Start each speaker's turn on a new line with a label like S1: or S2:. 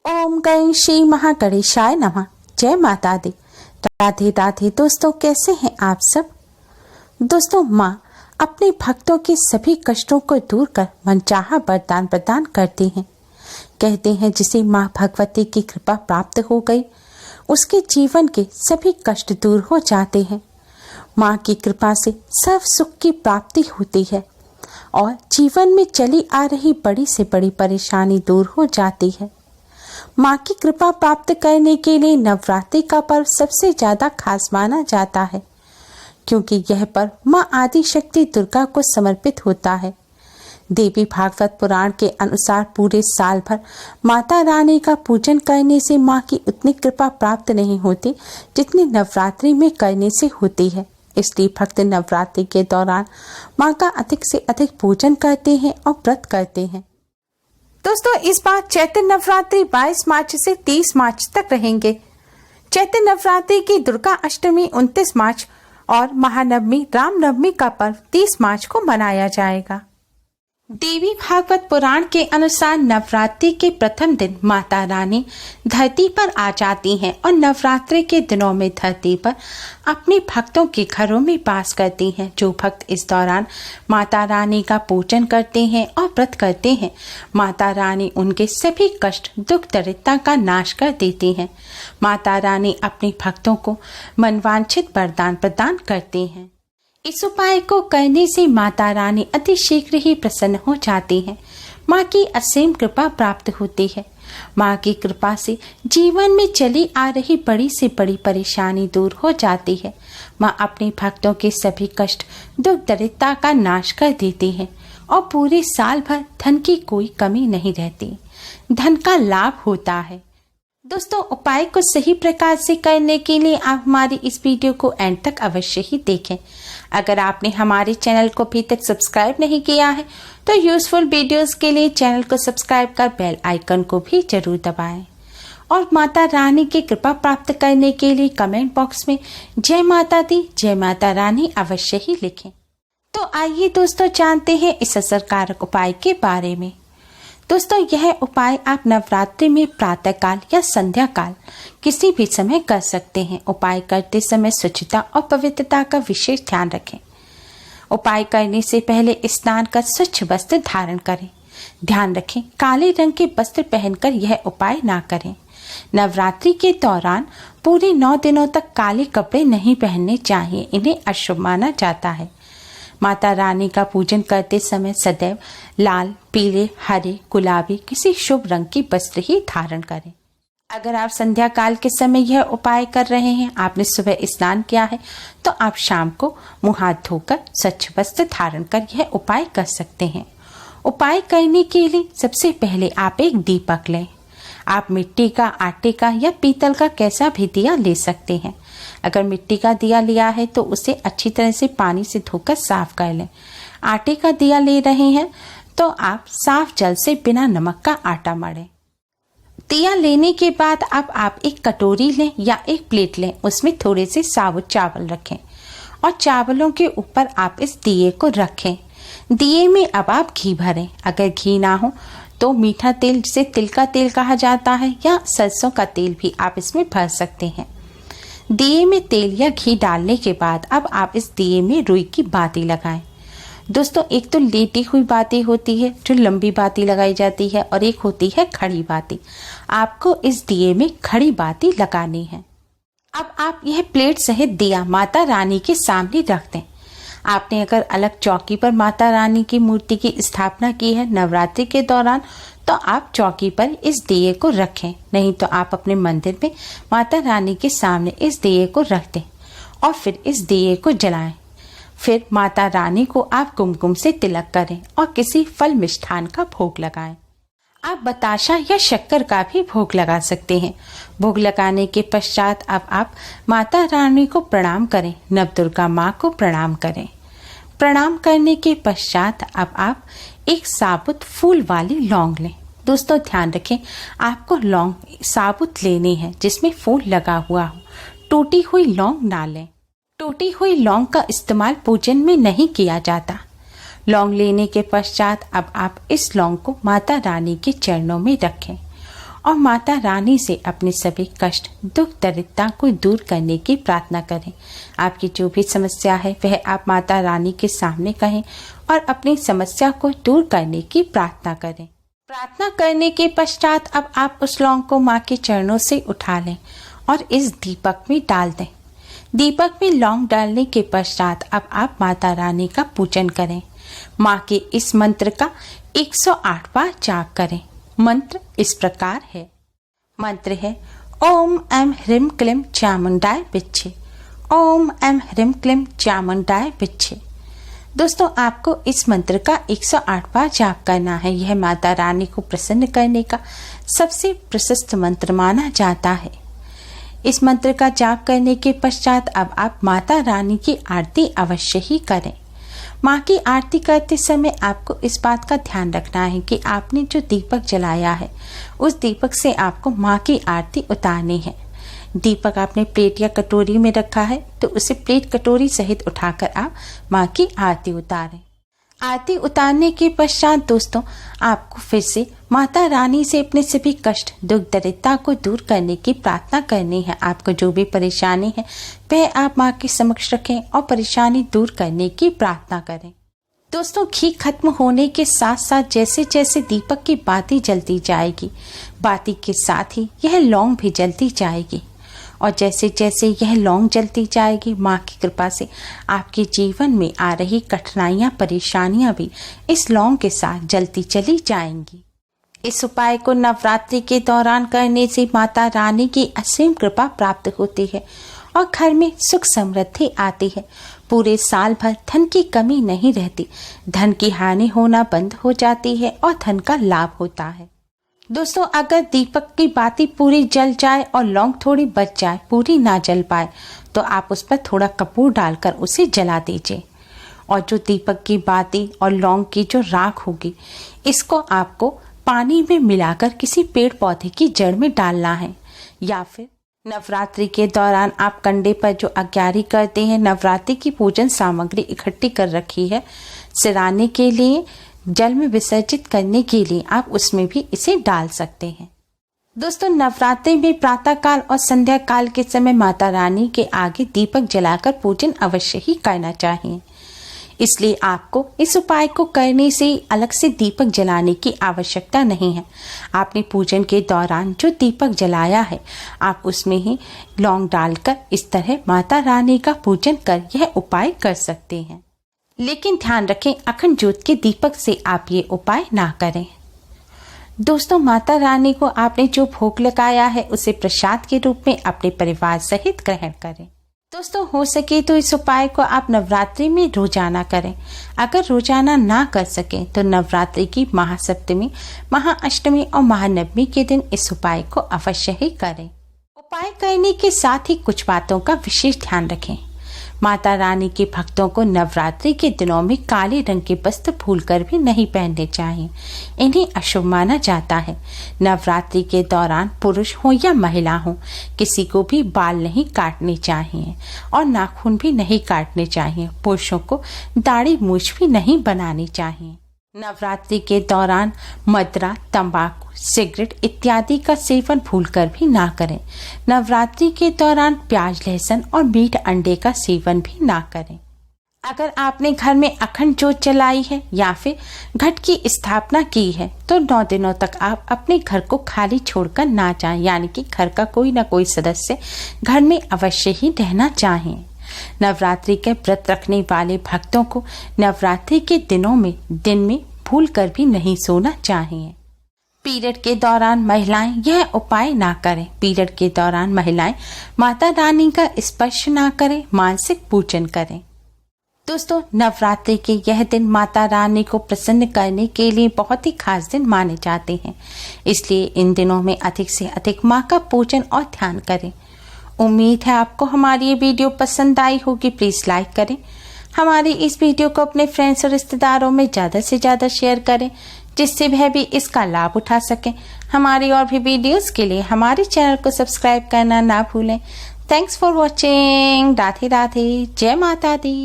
S1: ओम गण श्री महागणेशाय नमः। जय माता दी। राधे राधे। दोस्तों, कैसे हैं आप सब। दोस्तों, माँ अपने भक्तों के सभी कष्टों को दूर कर मनचाहा वरदान प्रदान करती हैं। कहते हैं जिसे माँ भगवती की कृपा प्राप्त हो गई उसके जीवन के सभी कष्ट दूर हो जाते हैं। माँ की कृपा से सर्व सुख की प्राप्ति होती है और जीवन में चली आ रही बड़ी से बड़ी परेशानी दूर हो जाती है। माँ की कृपा प्राप्त करने के लिए नवरात्रि का पर्व सबसे ज्यादा खास माना जाता है, क्योंकि यह पर्व माँ आदि शक्ति दुर्गा को समर्पित होता है। देवी भागवत पुराण के अनुसार पूरे साल भर माता रानी का पूजन करने से माँ की उतनी कृपा प्राप्त नहीं होती जितनी नवरात्रि में करने से होती है। इसलिए भक्त नवरात्रि के दौरान माँ का अधिक से अधिक पूजन करते हैं और व्रत करते हैं। दोस्तों, इस बार चैत्र नवरात्रि 22 मार्च से 30 मार्च तक रहेंगे। चैत्र नवरात्रि की दुर्गा अष्टमी 29 मार्च और महानवमी रामनवमी का पर्व 30 मार्च को मनाया जाएगा। देवी भागवत पुराण के अनुसार नवरात्रि के प्रथम दिन माता रानी धरती पर आ जाती हैं और नवरात्रि के दिनों में धरती पर अपने भक्तों के घरों में वास करती हैं। जो भक्त इस दौरान माता रानी का पूजन करते हैं और व्रत करते हैं, माता रानी उनके सभी कष्ट दुख दरिद्रता का नाश कर देती हैं। माता रानी अपने भक्तों को मनवांछित वरदान प्रदान करती हैं। इस उपाय को करने से माता रानी अति शीघ्र ही प्रसन्न हो जाती हैं। माँ की असीम कृपा प्राप्त होती है। माँ की कृपा से जीवन में चली आ रही बड़ी से बड़ी परेशानी दूर हो जाती है। माँ अपने भक्तों के सभी कष्ट दुख दरिद्रता का नाश कर देती है और पूरे साल भर धन की कोई कमी नहीं रहती, धन का लाभ होता है। दोस्तों, उपाय को सही प्रकार से करने के लिए आप हमारी इस वीडियो को एंड तक अवश्य ही देखें। अगर आपने हमारे चैनल को अभी तक सब्सक्राइब नहीं किया है तो यूजफुल वीडियोस के लिए चैनल को सब्सक्राइब कर बेल आइकन को भी जरूर दबाएं और माता रानी की कृपा प्राप्त करने के लिए कमेंट बॉक्स में जय माता दी, जय माता रानी अवश्य ही लिखें। तो आइए दोस्तों, जानते हैं इस असरकारक उपाय के बारे में। दोस्तों, यह उपाय आप नवरात्रि में प्रातः काल या संध्या काल किसी भी समय कर सकते हैं। उपाय करते समय स्वच्छता और पवित्रता का विशेष ध्यान रखें। उपाय करने से पहले स्नान कर स्वच्छ वस्त्र धारण करें। ध्यान रखें, काले रंग के वस्त्र पहनकर यह उपाय ना करें। नवरात्रि के दौरान पूरे 9 दिनों तक काले कपड़े नहीं पहनने चाहिए, इन्हें अशुभ माना जाता है। माता रानी का पूजन करते समय सदैव लाल, पीले, हरे, गुलाबी किसी शुभ रंग की वस्त्र ही धारण करें। अगर आप संध्या काल के समय यह उपाय कर रहे हैं, आपने सुबह स्नान किया है, तो आप शाम को मुंह हाथ धोकर स्वच्छ वस्त्र धारण कर यह उपाय कर सकते हैं। उपाय करने के लिए सबसे पहले आप एक दीपक लें। आप मिट्टी का, आटे का या पीतल का कैसा भी दिया ले सकते हैं। अगर मिट्टी का दिया लिया है तो उसे अच्छी तरह से पानी से धोकर साफ कर लें। आटे का दिया ले रहे हैं तो आप साफ जल से बिना नमक का आटा मढ़ें। दिया लेने के बाद अब आप एक कटोरी लें या एक प्लेट लें, उसमें थोड़े से साबुत चावल रखें और चावलों के ऊपर आप इस दिए को रखें। दिए में अब आप घी भरें। अगर घी ना हो तो मीठा तेल, जिसे तिल का तेल कहा जाता है, या सरसों का तेल भी आप इसमें भर सकते हैं। दिए में तेल या घी डालने के बाद अब आप इस दिए में रुई की बाती लगाएं। दोस्तों, एक तो लेटी हुई बाती होती है जो लंबी बाती लगाई जाती है और एक होती है खड़ी बाती। आपको इस दिए में खड़ी बाती लगानी है। अब आप यह प्लेट सहित दिया माता रानी के सामने रख दें। आपने अगर अलग चौकी पर माता रानी की मूर्ति की स्थापना की है नवरात्रि के दौरान, तो आप चौकी पर इस दिए को रखें। नहीं तो आप अपने मंदिर में माता रानी के सामने इस दिए को रख दें और फिर इस दिए को जलाएं। फिर माता रानी को आप कुमकुम से तिलक करें और किसी फल मिष्ठान का भोग लगाएं। आप बताशा या शक्कर का भी भोग लगा सकते हैं। भोग लगाने के पश्चात अब आप माता रानी को प्रणाम करें, नवदुर्गा माँ को प्रणाम करें। प्रणाम करने के पश्चात अब आप एक साबुत फूल वाली लौंग लें। दोस्तों, ध्यान रखें, आपको लौंग साबुत लेनी है जिसमें फूल लगा हुआ हो। टूटी हुई लौंग ना लें। टूटी हुई लौंग का इस्तेमाल पूजन में नहीं किया जाता। लौंग लेने के पश्चात अब आप इस लौंग को माता रानी के चरणों में रखें और माता रानी से अपने सभी कष्ट, दुख, दरिद्रता को दूर करने की प्रार्थना करें। आपकी जो भी समस्या है वह आप माता रानी के सामने कहें और अपनी समस्या को दूर करने की प्रार्थना करें। प्रार्थना करने के पश्चात अब आप उस लौंग को माँ के चरणों से उठा लें और इस दीपक में डाल दें। दीपक में लौंग डालने के पश्चात अब आप माता रानी का पूजन करें। माँ के इस मंत्र का 108 बार जाप करें। मंत्र इस प्रकार है। मंत्र है ओम ऐं ह्रीं क्लीं चामुंडाय विच्चे। ओम ऐं ह्रीं क्लीं चामुंडाय विच्चे। दोस्तों, आपको इस मंत्र का 108 बार जाप करना है। यह माता रानी को प्रसन्न करने का सबसे प्रशस्त मंत्र माना जाता है। इस मंत्र का जाप करने के पश्चात अब आप माता रानी की आरती अवश्य ही करें। माँ की आरती करते समय आपको इस बात का ध्यान रखना है कि आपने जो दीपक जलाया है उस दीपक से आपको माँ की आरती उतारनी है। दीपक आपने प्लेट या कटोरी में रखा है तो उसे प्लेट कटोरी सहित उठाकर आप माँ की आरती उतारें। आरती उतारने के पश्चात दोस्तों, आपको फिर से माता रानी से अपने सभी कष्ट, दुख, दरिद्रता को दूर करने की प्रार्थना करनी है। आपको जो भी परेशानी है वह आप माँ के समक्ष रखें और परेशानी दूर करने की प्रार्थना करें। दोस्तों, घी खत्म होने के साथ साथ जैसे जैसे दीपक की बाती जलती जाएगी, बाती के साथ ही यह लौंग भी जलती जाएगी और जैसे जैसे यह लौंग जलती जाएगी, माँ की कृपा से आपके जीवन में आ रही कठिनाइयाँ, परेशानियाँ भी इस लौंग के साथ जलती चली जाएंगी। इस उपाय को नवरात्रि के दौरान करने से माता रानी की असीम कृपा प्राप्त होती है और घर में सुख समृद्धि आती है। पूरे साल भर धन की कमी नहीं रहती, धन की हानि होना बंद हो जाती है और धन का लाभ होता है। दोस्तों, अगर दीपक की बाती पूरी जल जाए और लौंग थोड़ी बच जाए, पूरी ना जल पाए, तो आप उस पर थोड़ा कपूर डालकर उसे जला दीजिए और जो दीपक की बाती और लौंग की जो राख होगी, इसको आपको पानी में मिलाकर किसी पेड़ पौधे की जड़ में डालना है। या फिर नवरात्रि के दौरान आप कंडे पर जो अग्यारी करते हैं, नवरात्रि की पूजन सामग्री इकट्ठी कर रखी है सिराने के लिए, जल में विसर्जित करने के लिए, आप उसमें भी इसे डाल सकते हैं। दोस्तों, नवरात्रि में प्रातः काल और संध्या काल के समय माता रानी के आगे दीपक जलाकर पूजन अवश्य ही करना चाहिए। इसलिए आपको इस उपाय को करने से अलग से दीपक जलाने की आवश्यकता नहीं है। आपने पूजन के दौरान जो दीपक जलाया है, आप उसमें ही लौंग डालकर इस तरह माता रानी का पूजन कर यह उपाय कर सकते हैं। लेकिन ध्यान रखें, अखंड ज्योत के दीपक से आप ये उपाय ना करें। दोस्तों, माता रानी को आपने जो भोग लगाया है उसे प्रसाद के रूप में अपने परिवार सहित ग्रहण करें। दोस्तों, हो सके तो इस उपाय को आप नवरात्रि में रोजाना करें। अगर रोजाना ना कर सकें तो नवरात्रि की महासप्तमी, महाअष्टमी और महानवमी के दिन इस उपाय को अवश्य ही करें। उपाय करने के साथ ही कुछ बातों का विशेष ध्यान रखें। माता रानी के भक्तों को नवरात्रि के दिनों में काले रंग के वस्त्र भूलकर भी नहीं पहनने चाहिए, इन्हें अशुभ माना जाता है। नवरात्रि के दौरान पुरुष हो या महिला हो, किसी को भी बाल नहीं काटने चाहिए और नाखून भी नहीं काटने चाहिए। पुरुषों को दाढ़ी मूछ भी नहीं बनानी चाहिए। नवरात्रि के दौरान मदिरा, तंबाकू, सिगरेट इत्यादि का सेवन भूलकर भी ना करें। नवरात्रि के दौरान प्याज, लहसुन और मीट अंडे का सेवन भी ना करें। अगर आपने घर में अखंड ज्योत जलाई है या फिर घट की स्थापना की है तो 9 दिनों तक आप अपने घर को खाली छोड़कर ना जाएं, यानी कि घर का कोई ना कोई सदस्य घर में अवश्य ही रहना चाहिए। नवरात्रि के व्रत रखने वाले भक्तों को नवरात्रि के दिनों में दिन में भूलकर भी नहीं सोना चाहिए। पीरियड के दौरान महिलाएं यह उपाय ना करें। पीरियड के दौरान महिलाएं माता रानी का स्पर्श ना करें, मानसिक पूजन करें। दोस्तों, नवरात्रि के यह दिन माता रानी को प्रसन्न करने के लिए बहुत ही खास दिन माने जाते हैं। इसलिए इन दिनों में अधिक से अधिक माँ का पूजन और ध्यान करें। उम्मीद है आपको हमारी ये वीडियो पसंद आई होगी। प्लीज लाइक करें, हमारी इस वीडियो को अपने फ्रेंड्स और रिश्तेदारों में ज़्यादा से ज़्यादा शेयर करें, जिससे वह भी इसका लाभ उठा सकें। हमारी और भी वीडियोस के लिए हमारे चैनल को सब्सक्राइब करना ना भूलें। Thanks for watching. Radhe Radhe, जय माता दी।